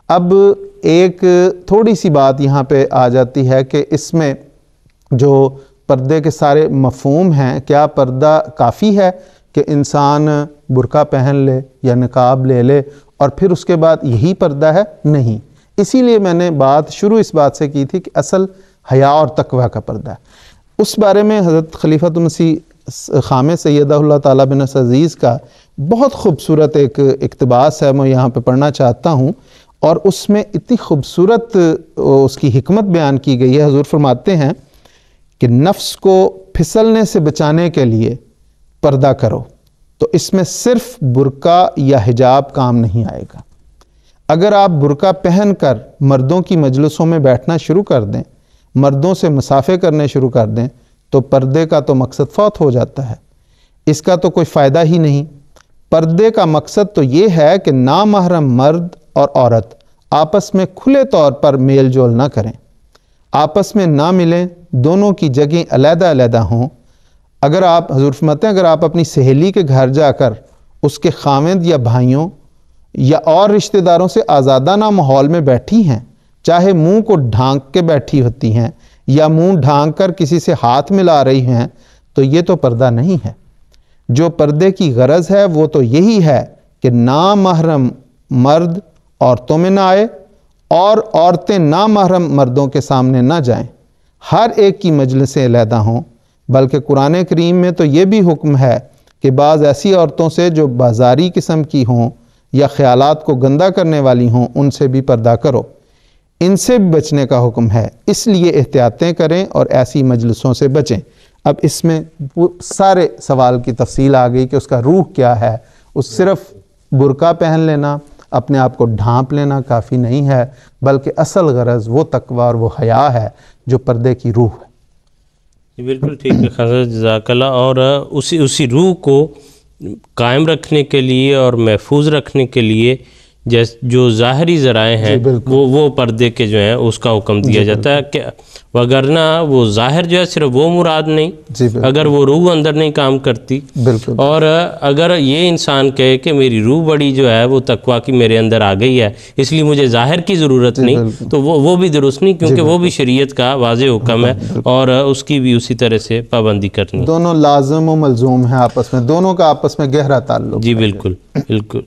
اب ایک تھوڑی سی بات یہاں پہ آ جاتی ہے کہ اس میں جو پردے کے سارے مفہوم ہیں، کیا پردہ کافی ہے کہ انسان برقع پہن لے یا نقاب لے لے اور پھر اس کے بعد یہی پردہ ہے؟ نہیں. اسی لیے میں نے بات شروع اس بات سے کی تھی کہ اصل حیا اور تقوی کا پردہ ہے. اس بارے میں حضرت خلیفۃ المسیح خامس سیدہ اللہ تعالیٰ بن عزیز کا بہت خوبصورت ایک اقتباس ہے، میں یہاں پہ پڑھنا چاہتا ہوں، اور اس میں اتنی خوبصورت اس کی حکمت بیان کی گئی ہے. حضور فرماتے ہیں کہ نفس کو پھسلنے سے بچانے کے لیے پردہ کرو، تو اس میں صرف برقع یا حجاب کام نہیں آئے گا. اگر آپ برقع پہن کر مردوں کی مجلسوں میں بیٹھنا شروع کر دیں، مردوں سے مسافے کرنے شروع کر دیں، تو پردے کا تو مقصد فوت ہو جاتا ہے، اس کا تو کوئی فائدہ ہی نہیں. پردے کا مقصد تو یہ ہے کہ نامحرم مرد اور عورت آپس میں کھلے طور پر میل جول نہ کریں، آپس میں نہ ملیں، دونوں کی جگہیں علیحدہ علیحدہ ہوں. اگر آپ، حضور فرماتے ہیں، اگر آپ اپنی سہیلی کے گھر جا کر اس کے خاوند یا بھائیوں یا اور رشتہ داروں سے آزادانہ ماحول میں بیٹھی ہیں، چاہے منہ کو ڈھانک کے بیٹھی ہوتی ہیں یا منہ ڈھانک کر کسی سے ہاتھ ملا رہی ہیں، تو یہ تو پردہ نہیں ہے. جو پردے کی غرض ہے وہ تو یہی ہے کہ نامحرم مرد عورتوں میں نہ آئے اور عورتیں نامحرم مردوں کے سامنے نہ جائیں، ہر ایک کی مجلسیں علیحدہ ہوں. بلکہ قرآن کریم میں تو یہ بھی حکم ہے کہ بعض ایسی عورتوں سے جو بازاری قسم کی ہوں یا خیالات کو گندہ کرنے والی ہوں، ان سے بھی پردہ کرو، ان سے بھی بچنے کا حکم ہے. اس لیے احتیاطیں کریں اور ایسی مجلسوں سے بچیں. اب اس میں سارے سوال کی تفصیل آ گئی کہ اس کا روح کیا ہے. اس صرف برقع پہن لینا، اپنے آپ کو ڈھانپ لینا کافی نہیں ہے، بلکہ اصل غرض وہ تقوی اور وہ حیا ہے جو پردے کی روح ہے. بالکل ٹھیک ہے خضر، جزاک اللہ. اور اسی روح کو قائم رکھنے کے لیے اور محفوظ رکھنے کے لیے جو ظاہری ذرائع ہیں وہ پردے کے جو ہیں اس کا حکم دیا جاتا ہے، کہ وگرنہ وہ ظاہر جو ہے صرف وہ مراد نہیں اگر وہ روح اندر نہیں کام کرتی. اور اگر یہ انسان کہے کہ میری روح بڑی جو ہے وہ تقویٰ کی میرے اندر آ گئی ہے، اس لیے مجھے ظاہر کی ضرورت نہیں، تو وہ بھی درست نہیں، کیونکہ وہ بھی شریعت کا واضح حکم ہے اور اس کی بھی اسی طرح سے پابندی کرنی. دونوں لازم و ملزوم ہیں آپس میں، دونوں کا آپس میں گہرا تعلق. جی بالکل بالکل.